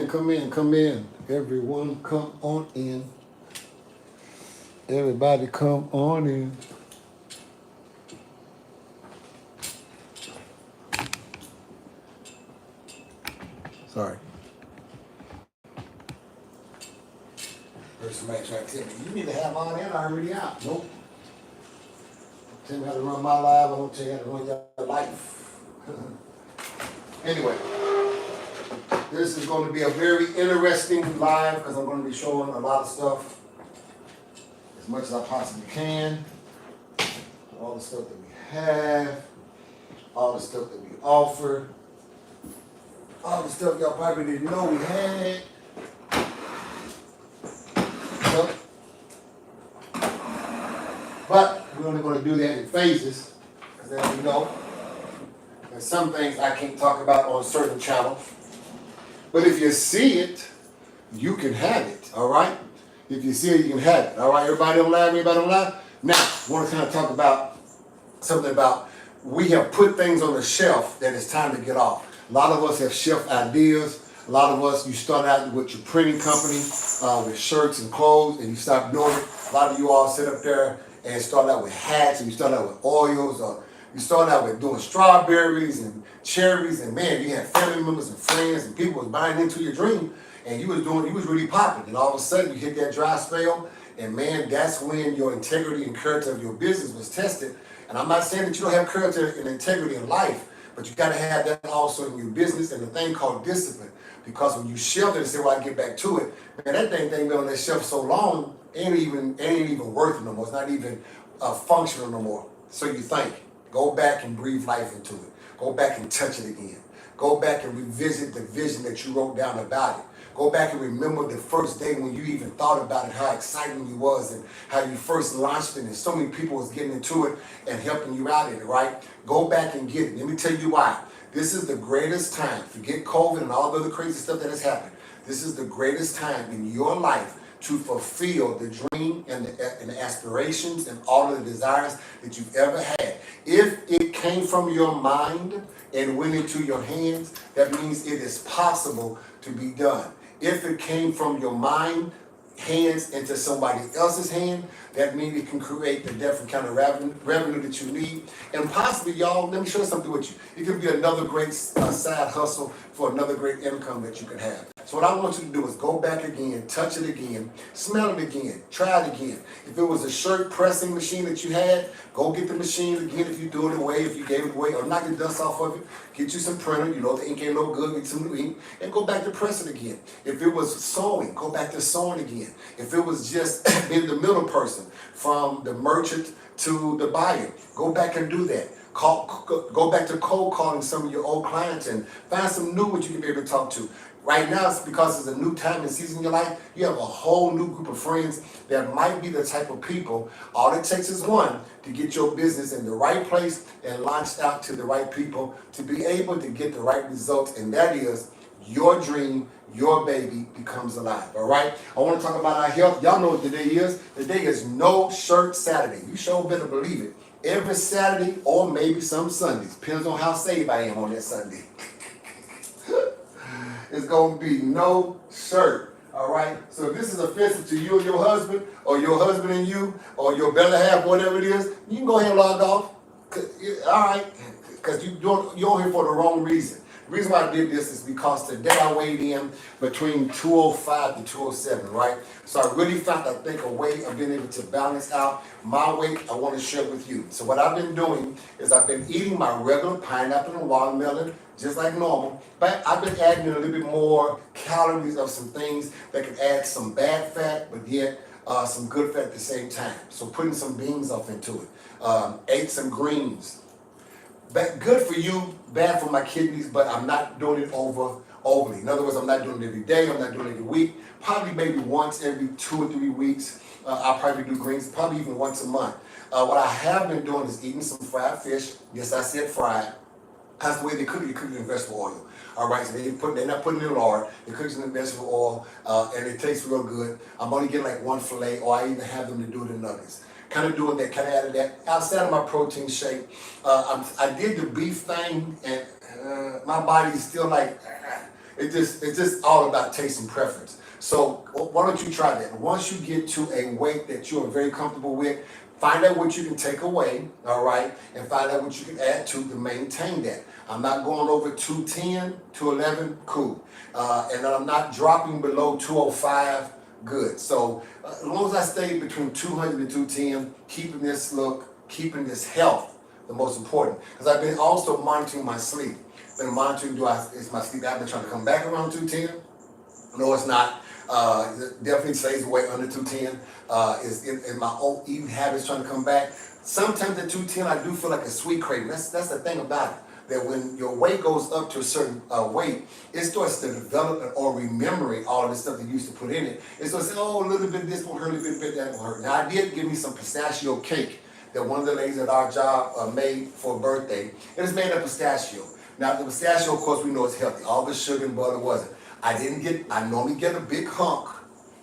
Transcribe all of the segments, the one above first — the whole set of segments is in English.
come in, come in. Everyone come on in. Everybody come on in. Sorry. Heard somebody trying to tell me, you need to have all that already out. Nope. Tell me how to run my life, I don't tell you how to run your life. Anyway, this is going to be a very interesting live because I'm going to be showing a lot of stuff as much as I possibly can. All the stuff that we have, all the stuff that we offer, all the stuff y'all probably didn't know we had. But we're only going to do that in phases, because as you know, there's some things I can't talk about on certain channels. But if you see it, you can have it, all right? If you see it, you can have it, all right? Everybody on live, everybody on live? Now, I want to kind of talk about something about, we have put things on the shelf that it's time to get off. A lot of us have shelf ideas. A lot of us, you start out with your printing company, with shirts and clothes, and you stop doing it. A lot of you all sit up there and start out with hats, and you start out with oils, or you start out with doing strawberries and cherries, and man, you had family members and friends and people was buying into your dream, and you was really popping, and all of a sudden you hit that dry spell, and man, that's when your integrity and character of your business was tested. And I'm not saying that you don't have character and integrity in life, but you got to have that also in your business, and the thing called discipline. Because when you shelf it and say, well, I get back to it, man, that thing been on that shelf so long, ain't even worth it no more. It's not even functional no more. So you think, go back and breathe life into it. Go back and touch it again. Go back and revisit the vision that you wrote down about it. Go back and remember the first day when you even thought about it, how exciting you was, and how you first launched it, and so many people was getting into it and helping you out in it, right? Go back and get it. Let me tell you why. This is the greatest time. Forget COVID and all the other crazy stuff that has happened. This is the greatest time in your life to fulfill the dream and the aspirations and all of the desires that you've ever had. If it came from your mind and went into your hands, that means it is possible to be done. If it came from your mind, hands into somebody else's hand, that means it can create the different kind of revenue that you need. And possibly, y'all, let me share something with you. It could be another great side hustle for another great income that you can have. So what I want you to do is go back again, touch it again, smell it again, try it again. If it was a shirt pressing machine that you had, go get the machine again if you do it away, if you gave it away, or knock the dust off of it. Get you some printer, you know the ink ain't no good, get some new ink, and go back to press it again. If it was sewing, go back to sewing again. If it was just being the middle person, from the merchant to the buyer, go back and do that. Go back to cold calling some of your old clients and find some new ones you can be able to talk to. Right now, it's because it's a new time and season in your life. You have a whole new group of friends that might be the type of people. All it takes is one to get your business in the right place and launched out to the right people to be able to get the right results. And that is your dream, your baby becomes alive. All right? I want to talk about our health. Y'all know what today is. Today is No Shirt Saturday. You sure better believe it. Every Saturday or maybe some Sundays. Depends on how saved I am on that Sunday. It's going to be no shirt, all right? So if this is offensive to you and your husband, or your husband and you, or your better half, whatever it is, you can go ahead and log off, all right? Because you're here for the wrong reason. The reason why I did this is because today I weighed in between 205 to 207, right? So I really found, I think, a way of being able to balance out my weight I want to share with you. So what I've been doing is I've been eating my regular pineapple and watermelon, just like normal, but I've been adding a little bit more calories of some things that can add some bad fat, but yet some good fat at the same time. So putting some beans off into it. Ate some greens. Good for you, bad for my kidneys, but I'm not doing it overly. In other words, I'm not doing it every day, I'm not doing it every week. Probably maybe once every 2 or 3 weeks, I'll probably do greens, probably even once a month. What I have been doing is eating some fried fish. Yes, I said fried. That's the way they cook it. You cook it in vegetable oil. All right, so they're not putting it in lard. They cook it in vegetable oil, and it tastes real good. I'm only getting like one fillet, or I even have them to do it in nuggets. Kind of doing that, kind of added that. Outside of my protein shake, I did the beef thing, and my body is still like, it's just all about taste and preference. So why don't you try that? Once you get to a weight that you are very comfortable with, find out what you can take away, all right, and find out what you can add to maintain that. I'm not going over 210, 211, cool. And I'm not dropping below 205, good. So as long as I stay between 200 and 210, keeping this look, keeping this health, the most important. Because I've been also monitoring my sleep. Been monitoring, is my sleep, I've been trying to come back around 210. No, it's not. It definitely stays away under 210. Is in my old eating habits trying to come back. Sometimes at 210, I do feel like a sweet craving. That's the thing about it. That when your weight goes up to a certain weight, it starts to develop or remembering all of the stuff that you used to put in it. It starts saying, oh, a little bit of this won't hurt, a little bit of that won't hurt. Now, I did give me some pistachio cake that one of the ladies at our job made for a birthday. It is made of pistachio. Now, the pistachio, of course, we know it's healthy. All the sugar and butter wasn't. I normally get a big hunk.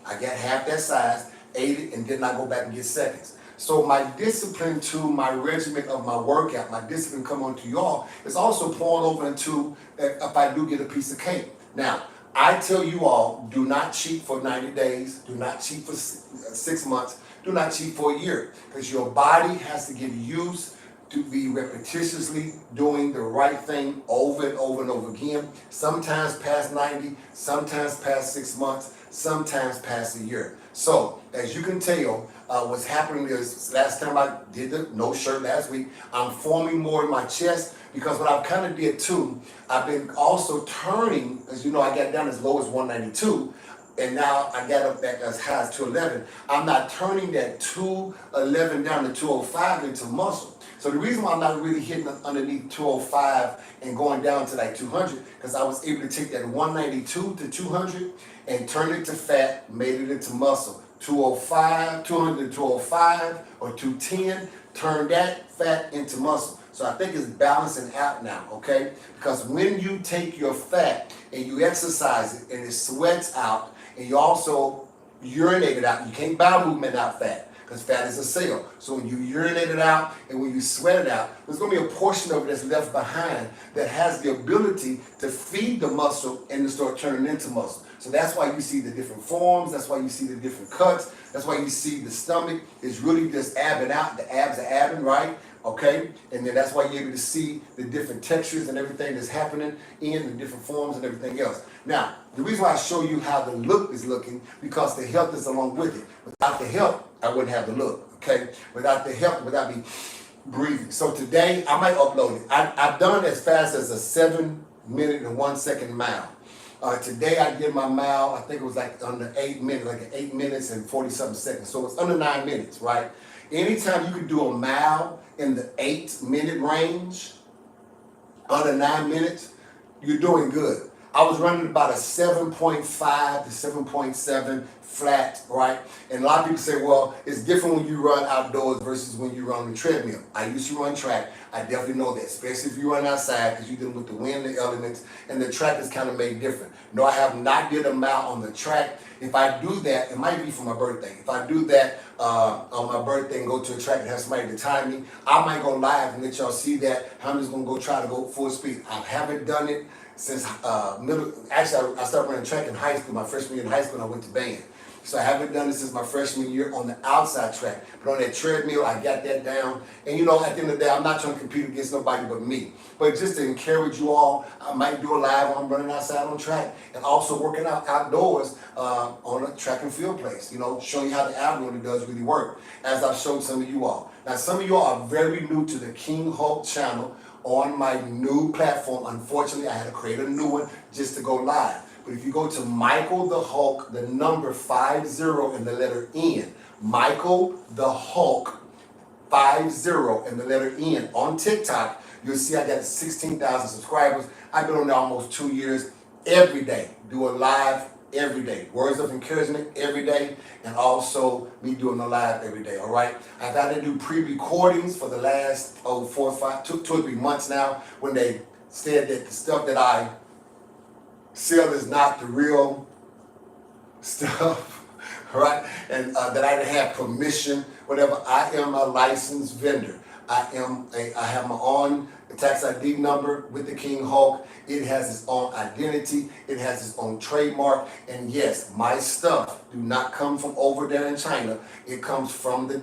I got half that size, ate it, and did not go back and get seconds. So my discipline to my regimen of my workout, my discipline come on to y'all, is also pouring over into if I do get a piece of cake. Now, I tell you all, do not cheat for 90 days, do not cheat for 6 months, do not cheat for a year, because your body has to get used to be repetitiously doing the right thing over and over and over again, sometimes past 90, sometimes past 6 months, sometimes past a year. So, as you can tell, what's happening is, last time I did the no shirt last week, I'm forming more in my chest, because what I've kind of did too, I've been also turning, as you know, I got down as low as 192, and now I got up back as high as 211. I'm not turning that 211 down to 205 into muscle. So the reason why I'm not really hitting underneath 205 and going down to like 200, because I was able to take that 192 to 200 and turn it to fat, made it into muscle. 205, 200 to 205 or 210, turn that fat into muscle. So I think it's balancing out now, okay? Because when you take your fat and you exercise it and it sweats out, and you also urinate it out, you can't bowel movement out fat, because fat is a cell. So when you urinate it out and when you sweat it out, there's going to be a portion of it that's left behind that has the ability to feed the muscle and to start turning into muscle. So that's why you see the different forms, that's why you see the different cuts, that's why you see the stomach is really just abbing out, the abs are abbing, right? Okay, and then that's why you're able to see the different textures and everything that's happening in the different forms and everything else. Now, the reason why I show you how the look is looking, because the health is along with it. Without the health, I wouldn't have the look, okay? Without the health, without me breathing. So today, I might upload it. I've done as fast as a 7-minute and 1 second mile. Today I did my mile, I think it was like under 8 minutes, like 8 minutes and 40-something seconds. So it's under 9 minutes, right? Anytime you can do a mile in the 8-minute range, under 9 minutes, you're doing good. I was running about a 7.5 to 7.7 flat, right? And a lot of people say, well, it's different when you run outdoors versus when you run on the treadmill. I used to run track. I definitely know that, especially if you run outside, because you're dealing with the wind, the elements, and the track is kind of made different. No, I have not did a mile on the track. If I do that, it might be for my birthday. If I do that on my birthday and go to a track and have somebody to time me, I might go live and let y'all see that. I'm just going to go try to go full speed. I haven't done it since I started running track in high school. My freshman year in high school, I went to band. So I haven't done it since my freshman year on the outside track. But on that treadmill, I got that down. And you know, at the end of the day, I'm not trying to compete against nobody but me. But just to encourage you all, I might do a live while I'm running outside on track. And also working out outdoors on a track and field place. You know, showing you how the algorithm does really work, as I've shown some of you all. Now, some of you all are very new to the King Hulk channel on my new platform. Unfortunately, I had to create a new one just to go live. But if you go to Michael the Hulk, the number 50 and the letter N, Michael the Hulk 50 and the letter N on TikTok, you'll see I got 16,000 subscribers. I've been on there almost 2 years, every day, do a live every day. Words of encouragement every day, and also me doing a live every day, all right? I've had to do pre-recordings for the last 2 or 3 months now, when they said that the stuff that I sell is not the real stuff, right? And that I didn't have permission, whatever. I am a licensed vendor. I have my own tax ID number with the King Hulk. It has its own identity. It has its own trademark. And yes, my stuff do not come from over there in China. It comes from the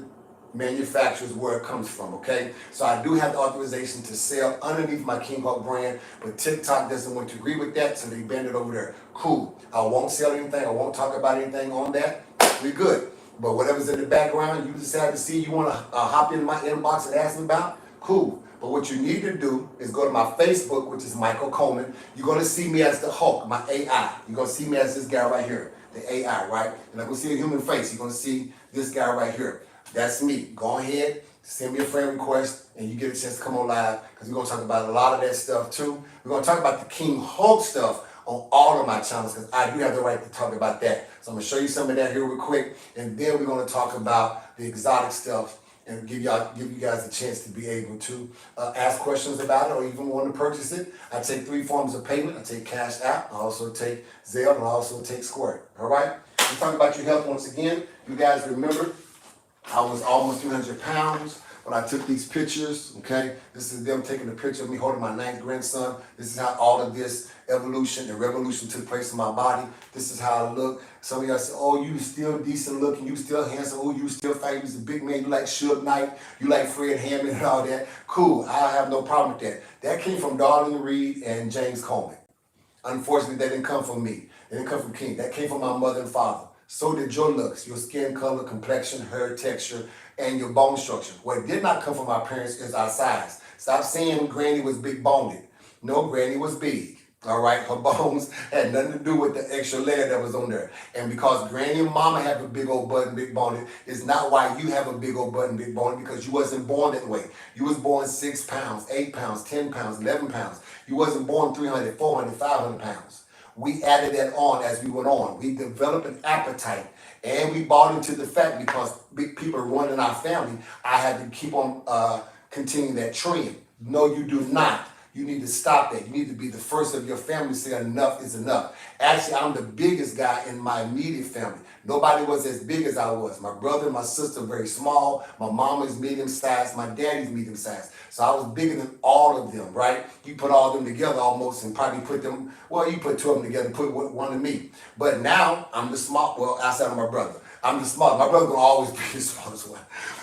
manufacturers where it comes from, okay? So I do have the authorization to sell underneath my King Hulk brand, but TikTok doesn't want to agree with that, so they banned it over there. Cool. I won't sell anything. I won't talk about anything on that. We're good. But whatever's in the background, you decide to see, you want to hop in my inbox and ask me about, cool. But what you need to do is go to my Facebook, which is Michael Coleman. You're going to see me as the Hulk, my AI. You're going to see me as this guy right here, the AI, right? You're not going to see a human face. You're going to see this guy right here. That's me. Go ahead, send me a friend request, and you get a chance to come on live, because we're going to talk about a lot of that stuff too. We're going to talk about the King Hulk stuff on all of my channels, because I do have the right to talk about that. So I'm going to show you some of that here real quick, and then we're going to talk about the exotic stuff and give you guys a chance to be able to ask questions about it, or even want to purchase it. I take 3 forms of payment. I take Cash App, I also take Zelle, and I also take Square. All right? We're talking about your health once again. You guys remember, I was almost 300 pounds when I took these pictures, okay? This is them taking a picture of me holding my 9th grandson. This is how all of this evolution and revolution took place in my body. This is how I look. Some of y'all say, oh, you still decent looking, you still handsome, oh, you still fat, you was a big man, you like Suge Knight, you like Fred Hammond and all that. Cool, I have no problem with that. That came from Darlene Reed and James Coleman. Unfortunately, that didn't come from me. They didn't come from King. That came from my mother and father. So did your looks, your skin color, complexion, hair texture, and your bone structure. What did not come from our parents is our size. Stop saying Granny was big boned. No, Granny was big. All right, her bones had nothing to do with the extra layer that was on there. And because Granny and Mama have a big old butt and big boned, it's not why you have a big old butt and big boned, because you wasn't born that way. You was born 6 pounds, 8 pounds, 10 pounds, 11 pounds. You wasn't born 300, 400, 500 pounds. We added that on as we went on. We developed an appetite, and we bought into the fact, because big people running our family, I had to keep on continuing that trend. No, you do not. You need to stop that. You need to be the first of your family to say enough is enough. Actually, I'm the biggest guy in my immediate family. Nobody was as big as I was. My brother and my sister very small. My mom is medium sized. My daddy's medium sized. So I was bigger than all of them, right? You put all of them together almost and probably put them, well, you put 2 of them together and put one of me. But now I'm the small, well, outside of my brother. I'm the smallest. My brother will always be the smallest one.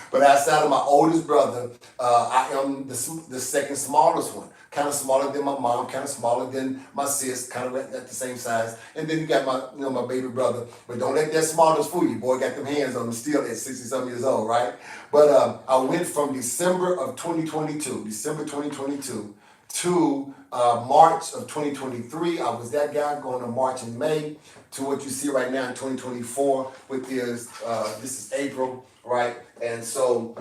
But outside of my oldest brother, I am the second smallest one. Kind of smaller than my mom, kind of smaller than my sis, kind of at the same size. And then you got my baby brother. But don't let that smallness fool you. Boy, got them hands on him still at 60-something years old, right? But I went from December 2022 to March of 2023. I was that guy going to March and May to what you see right now in 2024 with this is April, right? And so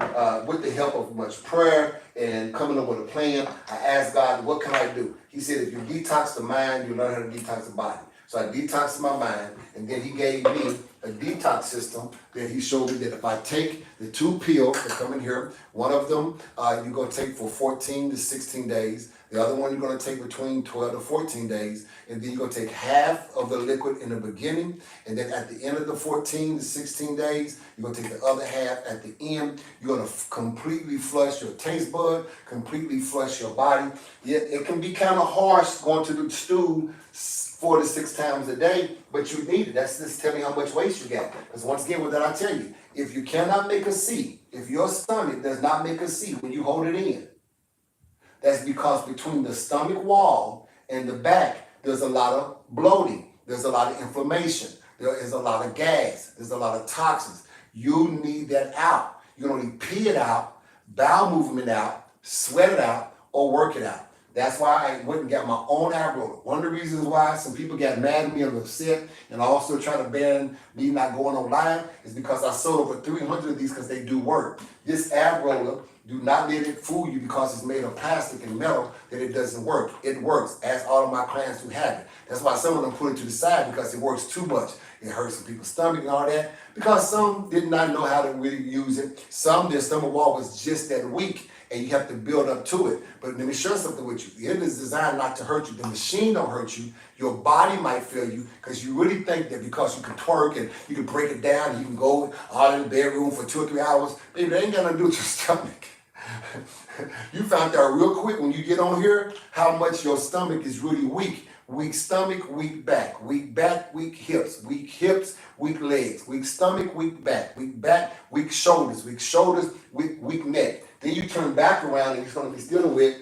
with the help of much prayer and coming up with a plan, I asked God, what can I do? He said, if you detox the mind, you learn how to detox the body. So I detoxed my mind, and then he gave me a detox system that he showed me that if I take the 2 pills that come in here, one of them you're going to take for 14 to 16 days. The other one you're going to take between 12 to 14 days. And then you're going to take half of the liquid in the beginning. And then at the end of the 14 to 16 days, you're going to take the other half at the end. You're going to completely flush your taste bud, completely flush your body. Yeah, it can be kind of harsh going to the stool 4 to 6 times a day, but you need it. That's just telling you how much waste you got. Because once again, what did I tell you? If you cannot make a C, if your stomach does not make a C when you hold it in, that's because between the stomach wall and the back, there's a lot of bloating. There's a lot of inflammation. There is a lot of gas. There's a lot of toxins. You need that out. You can only pee it out, bowel movement out, sweat it out, or work it out. That's why I went and got my own ab roller. One of the reasons why some people got mad at me and upset and also try to ban me not going on live is because I sold over 300 of these because they do work. This ab roller, do not let it fool you because it's made of plastic and metal that it doesn't work. It works. Ask all of my clients who have it. That's why some of them put it to the side, because it works too much. It hurts some people's stomach and all that, because some did not know how to really use it. Some, their stomach wall was just that weak, and you have to build up to it. But let me share something with you. It is designed not to hurt you. The machine don't hurt you. Your body might feel you, because you really think that because you can twerk and you can break it down and you can go out in the bedroom for 2 or 3 hours, baby, that ain't got nothing to do with your stomach. You found out real quick when you get on here how much your stomach is really weak. Weak stomach, weak back, weak hips, weak legs, weak stomach, weak back, weak shoulders, weak neck. Then you turn back around and you're going to be dealing with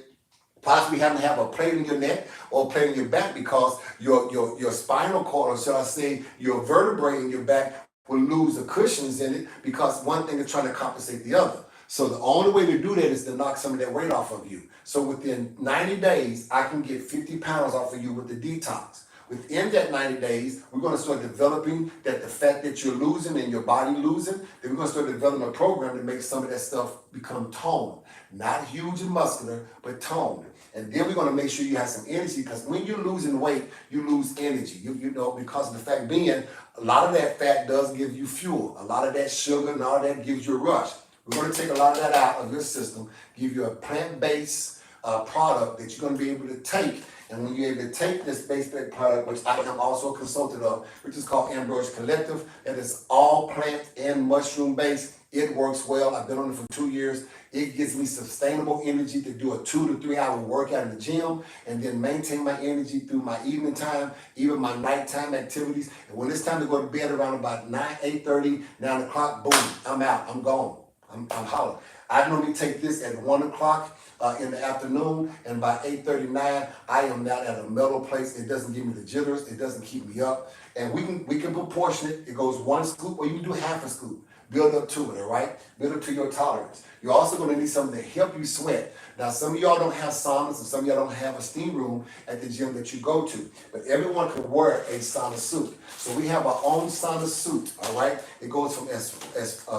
possibly having to have a plate in your neck or a plate in your back because your spinal cord, or shall I say, your vertebrae in your back will lose the cushions in it because one thing is trying to compensate the other. So the only way to do that is to knock some of that weight off of you. So within 90 days, I can get 50 pounds off of you with the detox. Within that 90 days, we're going to start developing that the fat that you're losing and your body losing, then we're going to start developing a program to make some of that stuff become toned. Not huge and muscular, but toned. And then we're going to make sure you have some energy because when you're losing weight, you lose energy. You know, because of the fact being, a lot of that fat does give you fuel. A lot of that sugar and all that gives you a rush. We're going to take a lot of that out of your system, give you a plant-based product that you're going to be able to take. And when you're able to take this base-based product, which I am also a consultant of, which is called Ambrosia Collective, that is all plant and mushroom-based. It works well. I've been on it for 2 years. It gives me sustainable energy to do a 2 to 3 hour workout in the gym and then maintain my energy through my evening time, even my nighttime activities. And when it's time to go to bed around about 8:30, 9 o'clock, boom, I'm out. I'm gone. I'm hollering. I normally take this at 1 o'clock in the afternoon, and by 8:39, I am now at a mellow place. It doesn't give me the jitters. It doesn't keep me up. And we can proportion it. It goes 1 scoop, or you can do half a scoop. Build up to it, all right? Build up to your tolerance. You're also going to need something to help you sweat. Now, some of y'all don't have saunas, and some of y'all don't have a steam room at the gym that you go to. But everyone can wear a sauna suit. So we have our own sauna suit, all right? It goes from as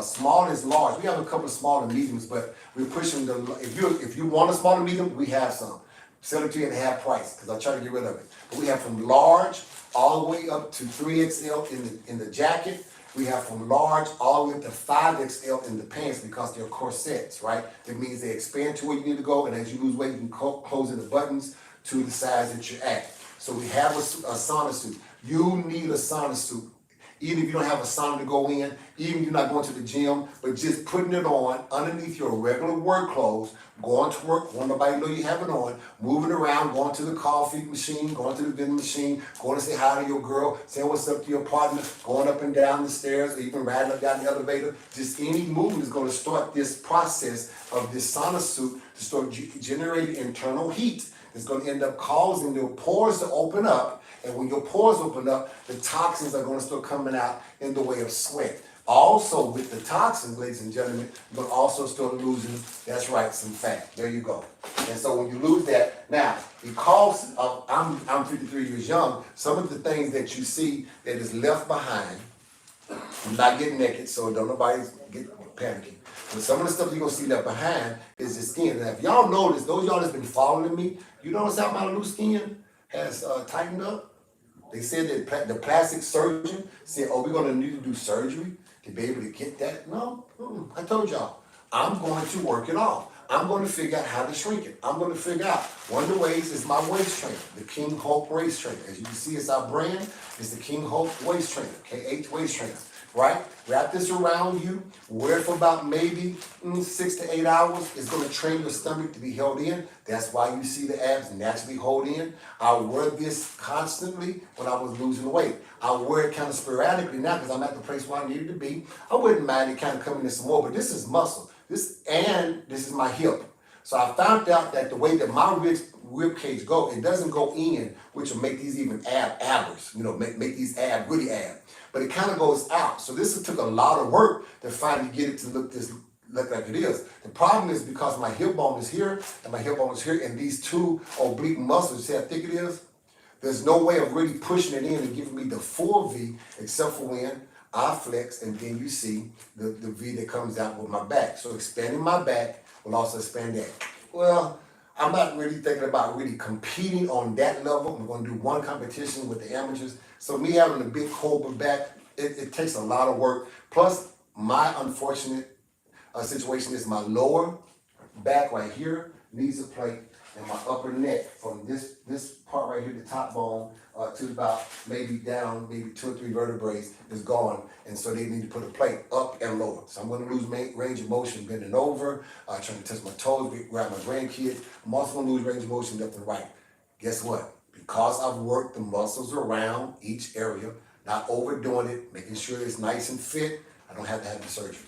small as large. We have a couple of small and mediums, but we're pushing the, if you want a small and medium, we have some. Sell it to you at half price, because I try to get rid of it. But we have from large all the way up to 3XL in the jacket. We have from large all the way up to 5XL in the pants because they're corsets, right? That means they expand to where you need to go, and as you lose weight, you can close in the buttons to the size that you're at. So we have a sauna suit. You need a sauna suit. Even if you don't have a sauna to go in, even if you're not going to the gym, but just putting it on underneath your regular work clothes, going to work, want nobody to know you have it on, moving around, going to the coffee machine, going to the vending machine, going to say hi to your girl, saying what's up to your partner, going up and down the stairs, or even riding up down the elevator. Just any movement is going to start this process of this sauna suit to start generating internal heat. It's going to end up causing your pores to open up. And when your pores open up, the toxins are going to start coming out in the way of sweat. Also, with the toxins, ladies and gentlemen, you're going to also start losing, that's right, some fat. There you go. And so when you lose that, now, because I'm 53 years young, some of the things that you see that is left behind, I'm not getting naked, so don't nobody get panicking. But some of the stuff you're going to see left behind is the skin. Now, if y'all notice, those y'all that's been following me, you notice how my loose skin has tightened up? They said that the plastic surgeon said, oh, we're going to need to do surgery to be able to get that. No, I told y'all, I'm going to work it off. I'm going to figure out how to shrink it. I'm going to figure out. One of the ways is my waist trainer, the KingHulk waist trainer. As you can see, it's our brand. It's the KingHulk waist trainer, KH waist trainer, right? Wrap this around you. Wear it for about maybe 6 to 8 hours. It's going to train your stomach to be held in. That's why you see the abs naturally hold in. I wear this constantly when I was losing weight. I wear it kind of sporadically now because I'm at the place where I needed to be. I wouldn't mind it kind of coming in some more, but this is muscle. This is my hip. So I found out that the way that my rib cage go, it doesn't go in, which will make these even abbers, make these really ab. But it kind of goes out. So this took a lot of work to finally get it to look like it is. The problem is because my hip bone is here and my hip bone is here, and these two oblique muscles, see how thick it is? There's no way of really pushing it in and giving me the full V except for when I flex, and then you see the V that comes out with my back. So expanding my back will also expand that. Well, I'm not really thinking about really competing on that level. I'm going to do one competition with the amateurs. So me having a big cobra back, it takes a lot of work. Plus, my unfortunate situation is my lower back right here needs a plate. in my upper neck from this part right here, the top bone, to about maybe down, maybe 2 or 3 vertebrae is gone. And so they need to put a plate up and lower. So I'm going to lose range of motion bending over, trying to touch my toes, grab my grandkids. I'm also going to lose range of motion left and right. Guess what? Because I've worked the muscles around each area, not overdoing it, making sure it's nice and fit, I don't have to have the surgery.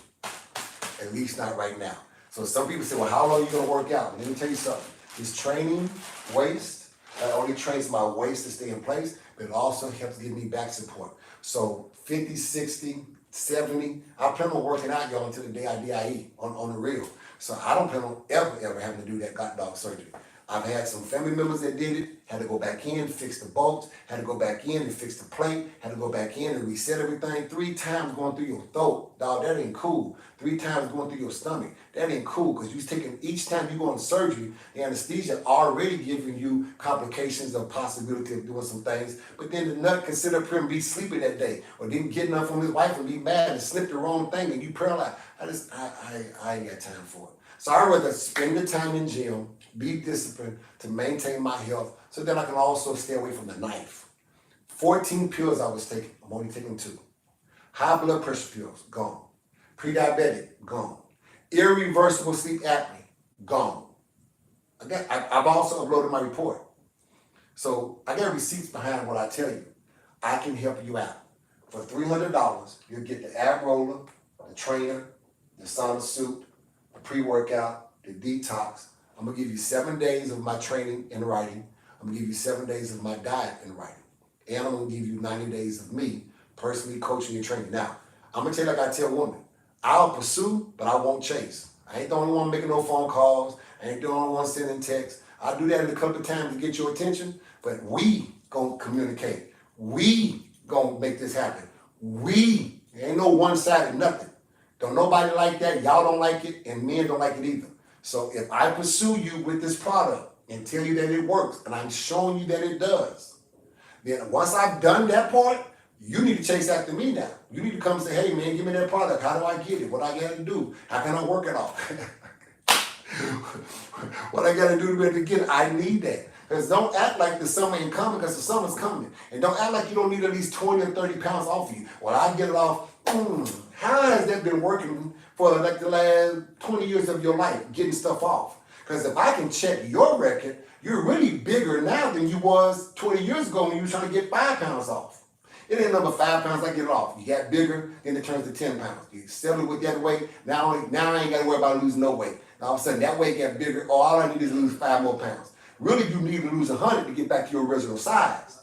At least not right now. So some people say, well, how long are you going to work out? Let me tell you something. This training waist, that only trains my waist to stay in place, but it also helps give me back support. So 50, 60, 70, I plan on working out, y'all, until the day I die on the real. So I don't plan on ever having to do that god dog surgery. I've had some family members that did it, had to go back in, fix the bolts, had to go back in and fix the plate, had to go back in and reset everything. 3 times going through your throat. Dog, that ain't cool. 3 times going through your stomach. That ain't cool, because you're taking, each time you go into surgery, the anesthesia already giving you complications of possibility of doing some things, but then the nut can sit up here and be sleeping that day, or then getting up from his wife and be mad and slip the wrong thing and you paralyzed. I ain't got time for it. So I'd rather spend the time in gym, be disciplined to maintain my health so that I can also stay away from the knife. 14 pills I was taking, I'm only taking 2. High blood pressure pills, gone. Pre-diabetic, gone. Irreversible sleep apnea, gone. I've also uploaded my report. So I got receipts behind what I tell you. I can help you out. For $300, you'll get the ab roller, the trainer, the sauna suit, the pre-workout, the detox. I'm gonna give you 7 days of my training in writing. I'm gonna give you 7 days of my diet in writing. And I'm gonna give you 90 days of me personally coaching and training. Now, I'm gonna tell you like I tell women, I'll pursue, but I won't chase. I ain't the only one making no phone calls. I ain't the only one sending texts. I'll do that a couple of times to get your attention, but we gonna communicate. We gonna make this happen. Ain't no one-sided nothing. Don't nobody like that, y'all don't like it, and men don't like it either. So if I pursue you with this product and tell you that it works, and I'm showing you that it does, then once I've done that part, you need to chase after me now. You need to come and say, hey man, give me that product. How do I get it? What I gotta do? How can I work it off? What I gotta do to be able to get it? I need that. Because don't act like the summer ain't coming, because the summer's coming. And don't act like you don't need at least 20 or 30 pounds off of you. Well, I get it off. How has that been working for like the last 20 years of your life, getting stuff off? Because if I can check your record, you're really bigger now than you was 20 years ago when you were trying to get 5 pounds off. It ain't number 5 pounds, I get it off. You got bigger, then it turns to 10 pounds. You settle with that weight, now I ain't got to worry about losing no weight. Now all of a sudden that weight got bigger, all I need is to lose 5 more pounds. Really, you need to lose 100 to get back to your original size.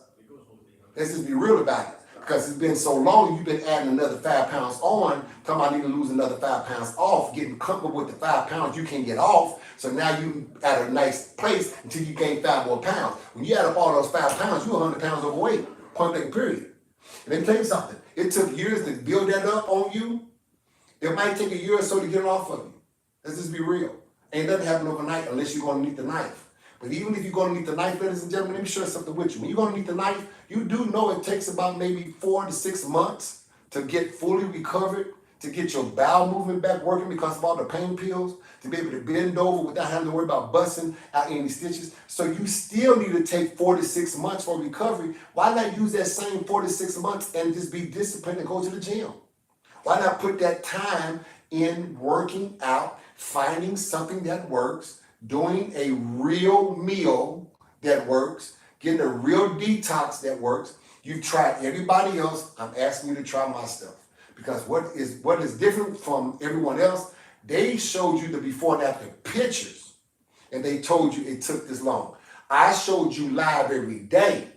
Let's just be real about it. Because it's been so long, you've been adding another 5 pounds on, talking about I need to lose another 5 pounds off, getting comfortable with the 5 pounds you can't get off. So now you at a nice place until you gain 5 more pounds. When you add up all those 5 pounds, you're 100 pounds overweight, point blank period. And let me tell you something, it took years to build that up on you. It might take a year or so to get it off of you. Let's just be real. Ain't nothing happen overnight unless you're going to need the knife. But even if you're going to need the knife, ladies and gentlemen, let me share something with you. When you're going to need the knife, you do know it takes about maybe 4 to 6 months to get fully recovered, to get your bowel movement back working because of all the pain pills, to be able to bend over without having to worry about busting out any stitches. So you still need to take 4 to 6 months for recovery. Why not use that same 4 to 6 months and just be disciplined and go to the gym? Why not put that time in working out, finding something that works, doing a real meal that works, getting a real detox that works. You've tried everybody else. I'm asking you to try my stuff. Because what is different from everyone else, they showed you the before and after pictures, and they told you it took this long. I showed you live every day.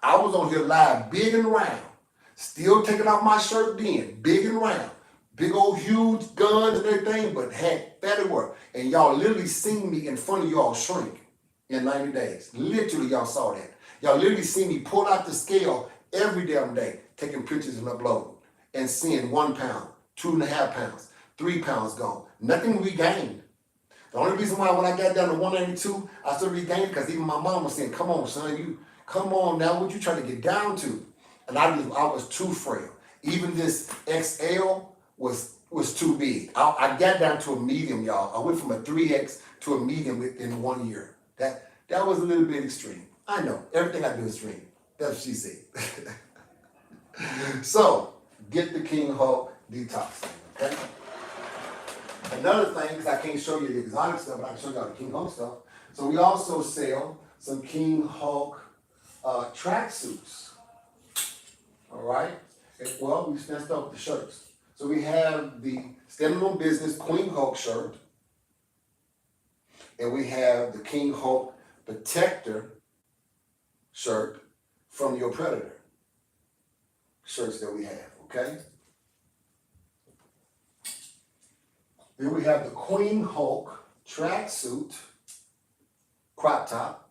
I was on here live big and round, still taking off my shirt then, big and round. Big old huge guns and everything, but had fatty work. And y'all literally seen me in front of y'all shrink in 90 days. Literally, y'all saw that. Y'all literally seen me pull out the scale every damn day, taking pictures and uploading, and seeing 1 pound, 2.5 pounds, 3 pounds gone. Nothing regained. The only reason why when I got down to 192, I still regained because even my mom was saying, come on, son, come on now, what you trying to get down to? And I was too frail. Even this XL, was too big. I got down to a medium, y'all. I went from a 3X to a medium within 1 year. That was a little bit extreme. I know, everything I do is extreme. That's what she said. So, get the King Hulk detox thing, okay? Another thing, because I can't show you the exotic stuff, but I can show you all the King Hulk stuff. So we also sell some King Hulk tracksuits. All right? Well, we snatched off the shirts. So we have the Standing on Business Queen Hulk shirt. And we have the King Hulk Protector shirt from your Predator shirts that we have, okay? Then we have the Queen Hulk tracksuit, crop top.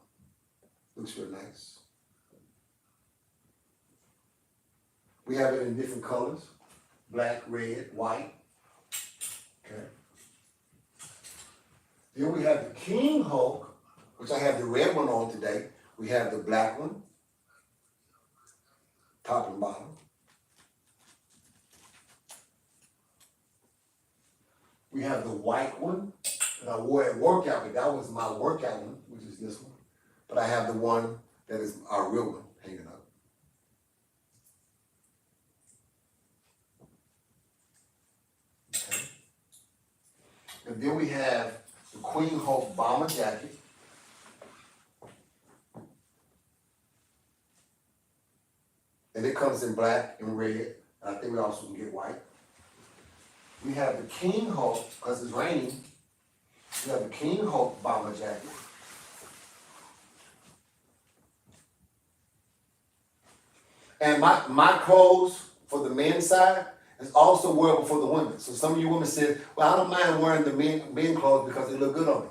Looks real nice. We have it in different colors, black, red, white. Okay. Then we have the King Hulk, which I have the red one on today. We have the black one, top and bottom. We have the white one that I wore at workout, but that was my workout one, which is this one. But I have the one that is our real one hanging up. Okay. And then we have the Queen Hulk bomber jacket. And it comes in black and red. And I think we also can get white. We have the King Hulk, because it's raining. We have the King Hulk bomber jacket. And my clothes for the men's side is also wearable for the women. So some of you women said, well, I don't mind wearing the men clothes because they look good on me.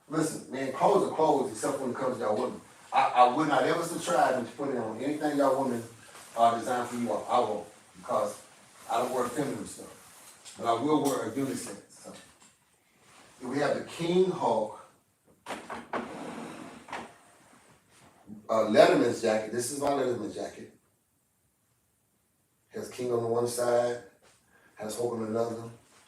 Listen, man, clothes are clothes except when it comes to y'all women. I would not ever subscribe to put it on anything y'all women designed for you all. I won't, because I don't wear feminine stuff. But I will wear a unisex. So. We have the King Hulk Letterman's jacket. This is my Letterman's jacket. Has King on the one side, has Hulk on another,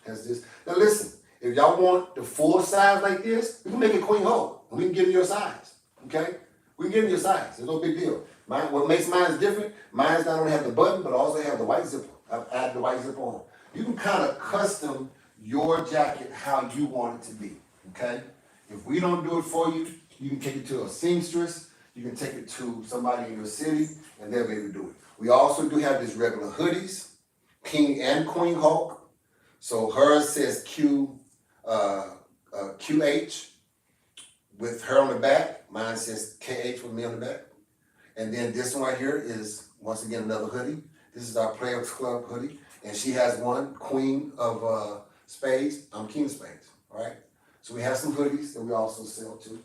has this. Now listen, if y'all want the full size like this, we can make it Queen Hulk, and we can give you your size, okay? We can give you your size, it's no big deal. What makes mine different, mine's not only have the button, but also have the white zipper. I've added the white zipper on. You can kind of custom your jacket how you want it to be, okay? If we don't do it for you, you can take it to a seamstress, you can take it to somebody in your city, and they'll be able to do it. We also do have these regular hoodies, King and Queen Hulk. So hers says QH with her on the back. Mine says KH with me on the back. And then this one right here is, once again, another hoodie. This is our Players Club hoodie. And she has one, Queen of Spades. I'm King of Spades, all right? So we have some hoodies that we also sell too.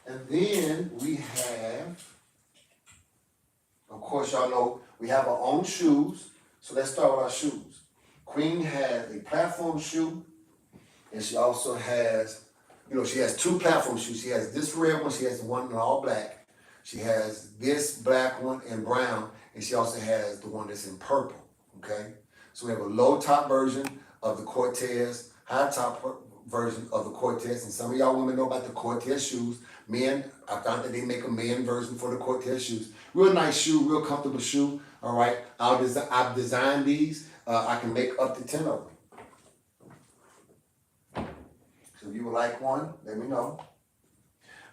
And then we have, of course, y'all know we have our own shoes. So let's start with our shoes. Queen has a platform shoe, and she also has, she has two platform shoes. She has this red one, she has the one in all black. She has this black one in brown, and she also has the one that's in purple, okay? So we have a low top version of the Cortez, high top version of the Cortez, and some of y'all women know about the Cortez shoes. Men, I found that they make a man version for the Cortez shoes. Real nice shoe, real comfortable shoe, all right? I've designed these. I can make up to 10 of them. So if you would like one, let me know.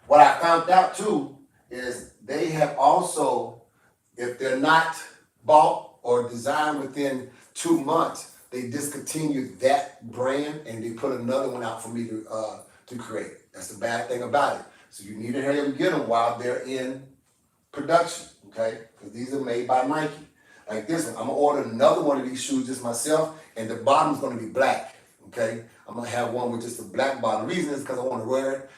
What I found out too is they have also, if they're not bought or designed within 2 months, they discontinued that brand and they put another one out for me to create. That's the bad thing about it. So you need to hurry up and get them while they're in production, okay? Because these are made by Nike. Like this one, I'm gonna order another one of these shoes just myself, and the bottom's gonna be black, okay? I'm gonna have one with just a black bottom. The reason is because I wanna wear it.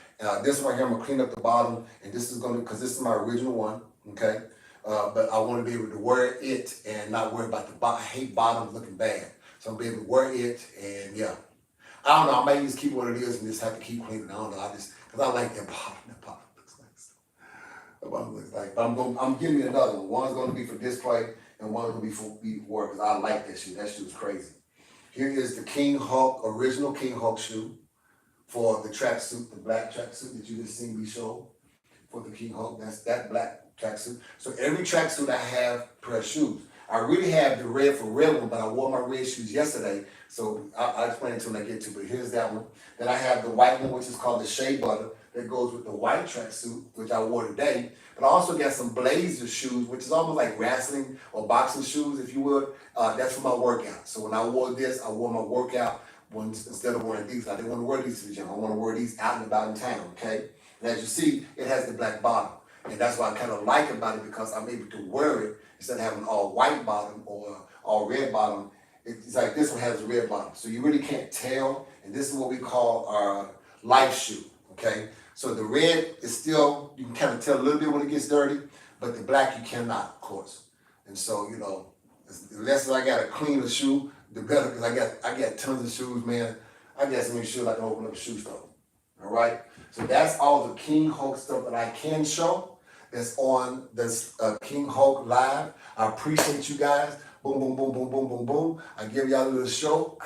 This one right here, I'm gonna clean up the bottom, and this is gonna, because this is my original one, okay? But I wanna be able to wear it and not worry about the bottom. I hate bottoms looking bad. So I'm gonna be able to wear it, and yeah. I don't know, I might just keep what it is and just have to keep cleaning. I don't know, because I like that bottom. That bottom looks nice. That bottom looks nice. But I'm giving you another one. One's gonna be for display, and one's gonna be for work, because I like that shoe. That shoe is crazy. Here is the King Hulk, original King Hulk shoe for the tracksuit, the black tracksuit that you just seen me show for the King Hulk. That's that black tracksuit. So every tracksuit I have pair of shoes. I really have the red for red one, but I wore my red shoes yesterday, so I'll explain it to when I get to it. But here's that one. Then I have the white one, which is called the Shea Butter, that goes with the white tracksuit, which I wore today. But I also got some blazer shoes, which is almost like wrestling or boxing shoes, if you would. That's for my workout. So when I wore this, I wore my workout ones instead of wearing these. I didn't want to wear these to the gym. I want to wear these out and about in town, okay? And as you see, it has the black bottom. And that's what I kind of like about it, because I'm able to wear it instead of having all white bottom or all red bottom. It's like this one has a red bottom. So you really can't tell. And this is what we call our life shoe, okay? So the red is still, you can kind of tell a little bit when it gets dirty, but the black you cannot, of course. And so, you know, the less I got to clean the shoe, the better, because I got tons of shoes, man. I got so many shoes I can open up a shoe store. All right? So that's all the King Hulk stuff that I can show that's on this King Hulk Live. I appreciate you guys. Boom, boom, boom, boom, boom, boom, boom. I give y'all a little show.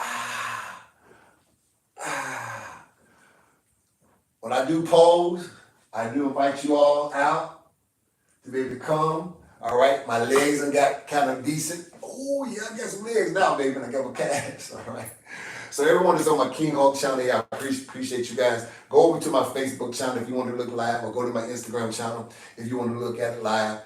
When I do pose, I do invite you all out to be able to come. All right, my legs have got kind of decent. Oh yeah, I got some legs now, baby, and I got my calves. All right. So everyone is on my King Hulk channel here. I appreciate you guys. Go over to my Facebook channel if you want to look live, or go to my Instagram channel if you want to look at it live.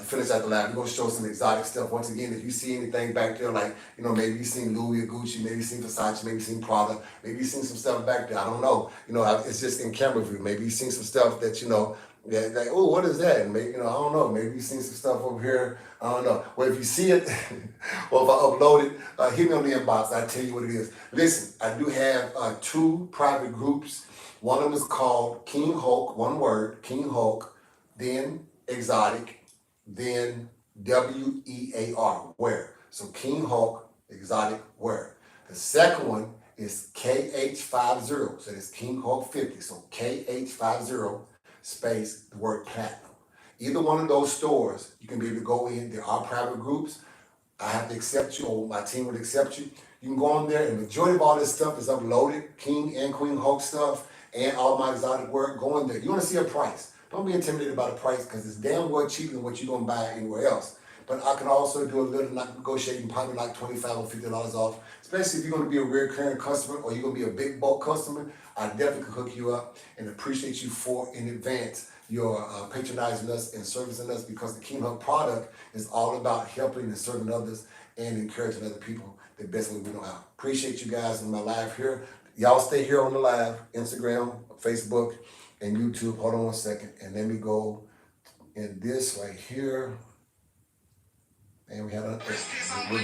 Finish out the live. We're going to show some exotic stuff. Once again, if you see anything back there, like, you know, maybe you've seen Louis or Gucci, maybe you've seen Versace, maybe you've seen Prada, maybe you've seen some stuff back there. I don't know. You know, it's just in camera view. Maybe you've seen some stuff that, you know, that, like, oh, what is that? And maybe, you know, I don't know. Maybe you've seen some stuff over here. I don't know. Well, if you see it, or if I upload it, hit me on the inbox. I'll tell you what it is. Listen, I do have 2 private groups. One of them is called King Hulk, one word, King Hulk, then Exotic, then WEAR, wear. So King Hulk, Exotic, wear. The second one is KH50, so it's King Hulk 50. So KH50 space the word platinum. Either one of those stores, you can be able to go in. There are private groups. I have to accept you, or my team would accept you. You can go on there, and the majority of all this stuff is uploaded, King and Queen Hulk stuff, and all my exotic work. Go in there. You want to see a price. Don't be intimidated by the price, because it's damn well cheaper than what you're going to buy anywhere else. But I can also do a little negotiating, probably like $25 or $50 off, especially if you're going to be a recurring customer or you're going to be a big bulk customer. I definitely can hook you up, and appreciate you for in advance your patronizing us and servicing us, because the King Hulk product is all about helping and serving others and encouraging other people the best way we know how. Appreciate you guys in my live here. Y'all stay here on the live, Instagram, Facebook, and YouTube. Hold on one second, and let me go in this right here. And we had we're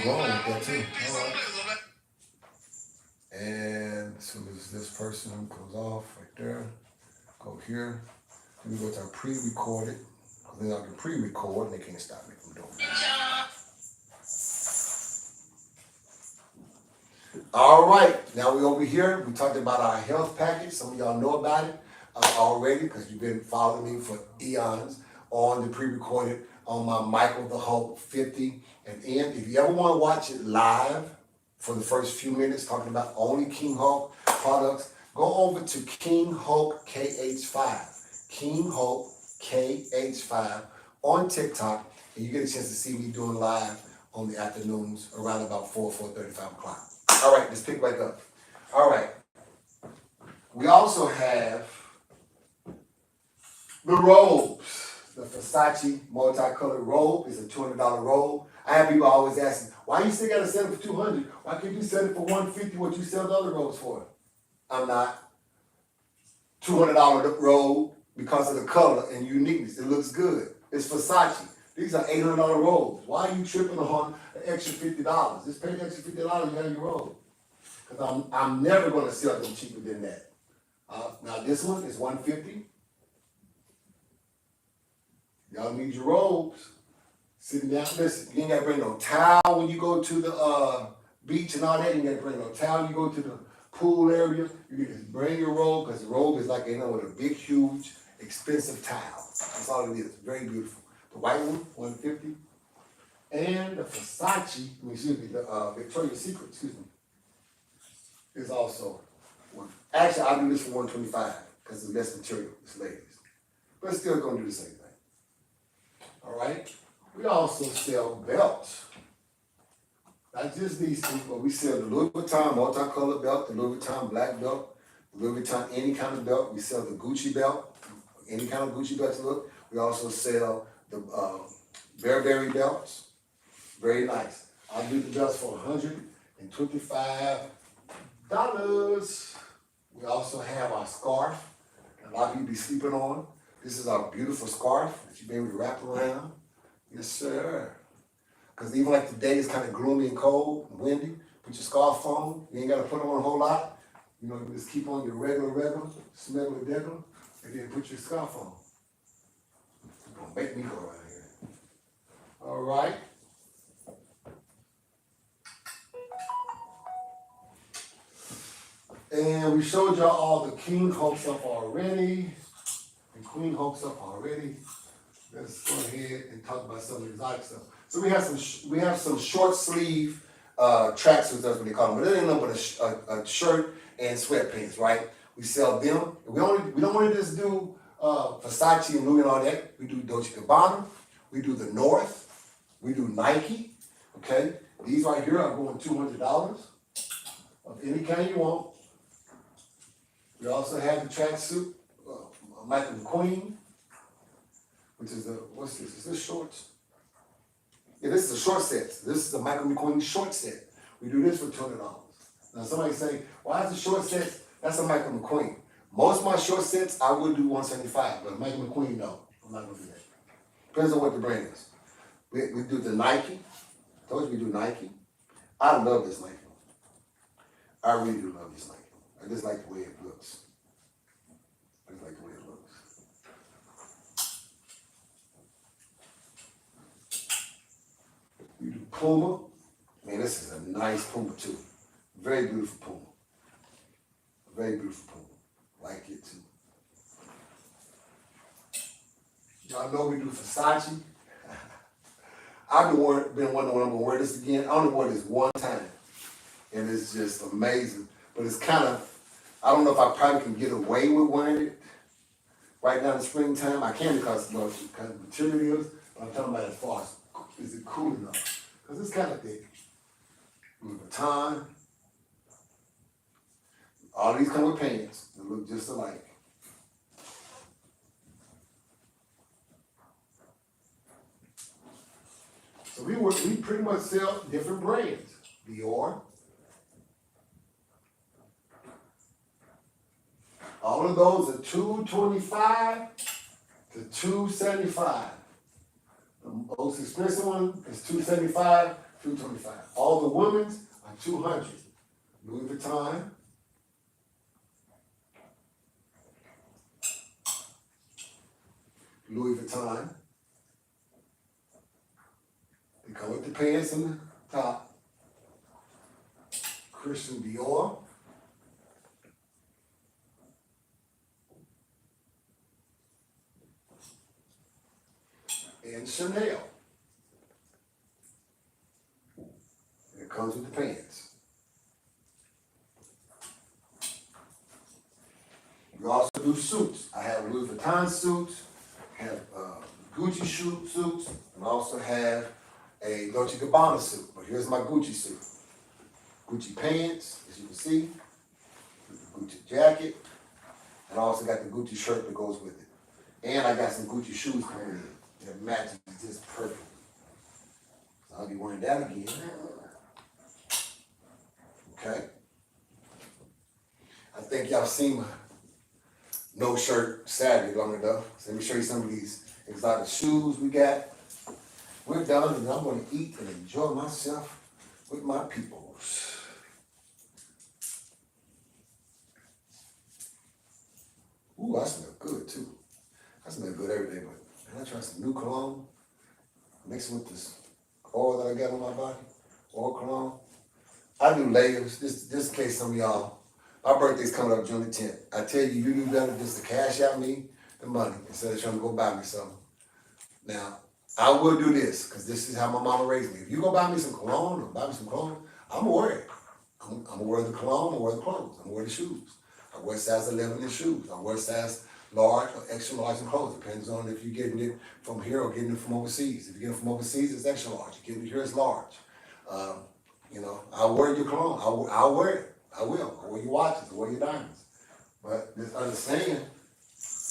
going with that too. All right. And as soon as this person goes off right there, go here. We go to our pre-recorded, because then I can pre-record and they can't stop me from doing that. All right, now we're over here. We talked about our health package. Some of y'all know about it already, because you've been following me for eons on the pre-recorded on my Michael the Hulk 50. And if you ever want to watch it live for the first few minutes, talking about only King Hulk products, go over to KingHulk5. KingHulk5 on TikTok, and you get a chance to see me doing live on the afternoons around about 4:35 o'clock. All right, let's pick back up. All right. We also have the robes. The Versace multicolored robe is a $200 robe. I have people always asking, why you still gotta sell it for $200? Why can't you sell it for $150 what you sell the other robes for? I'm not. $200 robe because of the color and uniqueness. It looks good. It's Versace. These are $800 robes. Why are you tripping on an extra $50? Just pay the extra $50 and have your robe. Because I'm never going to sell them cheaper than that. Now this one is $150. Y'all need your robes. Sitting down, listen, you ain't got to bring no towel when you go to the beach and all that. You ain't got to bring no towel. You go to the pool area, you can just bring your robe, because the robe is like, you know, with a big, huge, expensive towel. That's all it is. Very beautiful. The white one, $150. And the Versace, the Victoria's Secret, is also $150. Actually, I'll do this for $125 because it's less material, it's ladies. But it's still gonna do the same thing. All right? We also sell belts. Not just these two, but we sell the Louis Vuitton multicolored belt, the Louis Vuitton black belt, the Louis Vuitton any kind of belt. We sell the Gucci belt, any kind of Gucci belt to look. We also sell the Burberry belts. Very nice. I'll do the belts for $125. We also have our scarf that a lot of people be sleeping on. This is our beautiful scarf that you be able to wrap around. Yes, sir. Because even like today is kind of gloomy and cold and windy, put your scarf on. You ain't got to put on a whole lot. You know, you just keep on your regular, smell the regular, and then put your scarf on. It's going to make me go around here. All right. And we showed y'all all the KingHulk stuff already, and QueenHulk stuff already. Let's go ahead and talk about some of the exotic stuff. So we have some short sleeve tracksuits, that's what they call them. But it ain't nothing but a shirt and sweatpants, right? We sell them. We don't want to just do Versace and Louis and all that. We do Dolce & Gabbana. We do the North. We do Nike. Okay, these right here are going $200 of any kind you want. We also have the tracksuit, Michael McQueen, which is what's this? Is this shorts? Yeah, this is a short set. This is the Michael McQueen short set. We do this for $200. Now somebody say, why is it short set? That's a Michael McQueen. Most of my short sets, I would do $175, but Michael McQueen, no. I'm not gonna do that. Depends on what the brand is. We do the Nike. I told you we do Nike. I love this Nike. I really do love this Nike. I just like the way it looks. I just like the way it looks. We do Puma. Man, this is a nice Puma too. Very beautiful Puma. Very beautiful Puma. Like it too. Y'all know we do Versace. I've been wondering when I'm gonna wear this again. I only wore this one time. And it's just amazing. But it's kind of, I don't know if I probably can get away with wearing it right now in the springtime. I can because of the kind of material it is, but I'm talking about as far as, is it cool enough? Because it's kind of thick. Louis Vuitton. All these come with pants that look just alike. So we pretty much sell different brands. Dior. All of those are $225 to $275. The most expensive one is $275, $225. All the women's are $200. Louis Vuitton. Louis Vuitton. They come with the pants and the top. Christian Dior. And Chanel. And it comes with the pants. We also do suits. I have Louis Vuitton suits, have Gucci suits, and also have a Dolce & Gabbana suit. But here's my Gucci suit. Gucci pants, as you can see, the Gucci jacket, and I also got the Gucci shirt that goes with it. And I got some Gucci shoes coming in. That matches just perfect. So I'll be wearing that again. Okay. I think y'all seen my no shirt Saturday long enough. So let me show you some of these exotic shoes we got. We're done and I'm gonna eat and enjoy myself with my peoples. Ooh, I smell good too. I smell good every day, but man, I try some new cologne, mix it with this oil that I got on my body, oil cologne. I do layers, just in case some of y'all, my birthday's coming up June the 10th. I tell you, you do better just to cash out me the money instead of trying to go buy me something. Now, I will do this, because this is how my mama raised me. If you go buy me some cologne or buy me some clothes, I'm gonna wear it. I'm gonna wear the cologne, I'm gonna wear the clothes, I'm gonna wear the shoes. I wear size 11 in shoes. I wear size large or extra large in clothes. Depends on if you're getting it from here or getting it from overseas. If you're getting it from overseas, it's extra large. You're getting it here, it's large. You know, I'll wear your cologne. I'll wear it. I will. I'll wear your watches. I'll wear your diamonds. But just understand,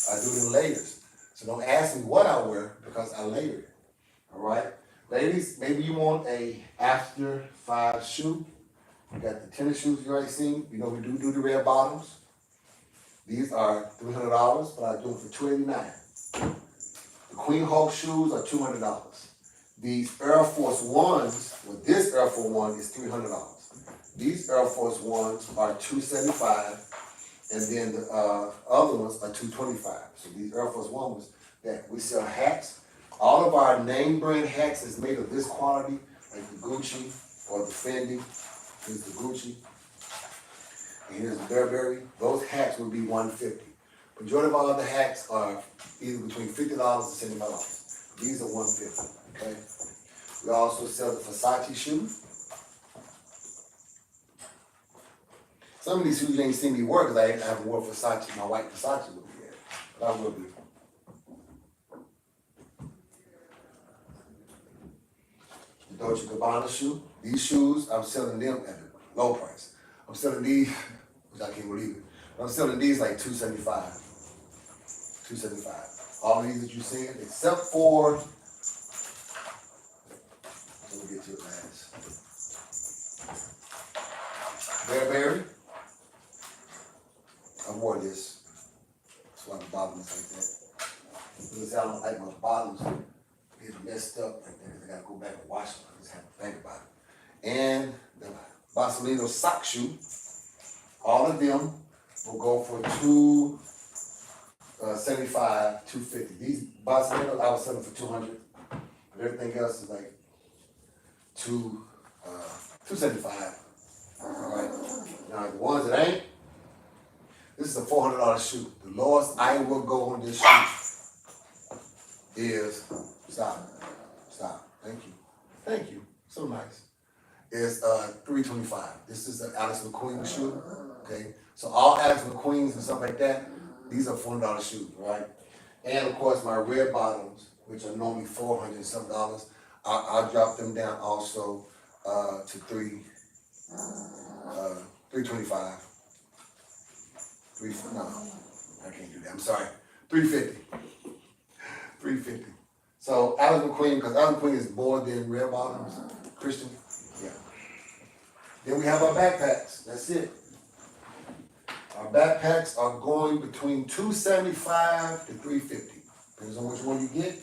I do it in layers. So don't ask me what I wear because I layer it. All right? Ladies, maybe you want a after 5 shoe. You got the tennis shoes you already seen. You know we do the red bottoms. These are $300, but I do them for $289. The KingHulk shoes are $200. These Air Force Ones, well, this Air Force One is $300. These Air Force Ones are $275, and then the other ones are $225. So these Air Force Ones that we sell hats. All of our name brand hats is made of this quality, like the Gucci or the Fendi. Here's the Gucci, and here's the Burberry. Those hats would be $150. Majority of all the hats are either between $50 and $75. These are $150. Okay. We also sell the Versace shoes. Some of these shoes you ain't seen me wear because I haven't worn Versace. My white Versace will be there, but I will be. The Dolce & Gabbana shoe. These shoes, I'm selling them at a low price. I'm selling these, which I can't believe it. I'm selling these like $275. $275. All of these that you're seeing, except for, let me get to it last. Burberry. I wore this. That's why the bottom is like that. Because I don't like my bottoms get messed up like that. I gotta go back and wash them. I just have to think about it. And the Barcelona sock shoe. All of them will go for $275, $250. These Barcelona I was selling for $200. But everything else is like $275. All right. Now the ones that ain't, this is a $400 shoe. The lowest I will go on this shoe is stop. Thank you. So nice. Is $325. This is an Alex McQueen shoe. Okay. So all Alex McQueens and stuff like that, these are $400 shoes, right? And of course my red bottoms, which are normally $400 and some dollars, I'll drop them down also to $325. No, I can't do that. I'm sorry. $350. $350. So Alex McQueen, because Alex McQueen is more than red bottoms, Christian. Yeah. Then we have our backpacks. That's it. Our backpacks are going between $275 to $350. Depends on which one you get,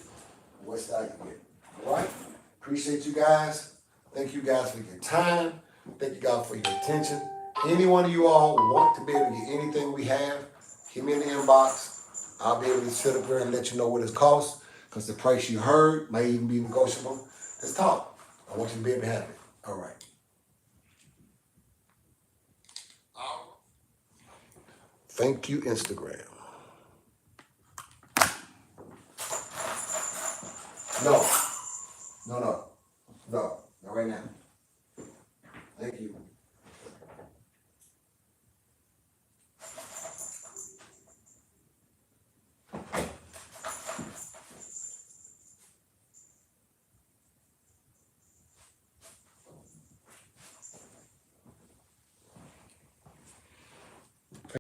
what style you get. All right? Appreciate you guys. Thank you guys for your time. Thank you guys for your attention. Any one of you all want to be able to get anything we have, hit me in the inbox. I'll be able to sit up here and let you know what it costs, because the price you heard may even be negotiable. Let's talk. I want you to be able to have it. All right. Thank you, Instagram. No.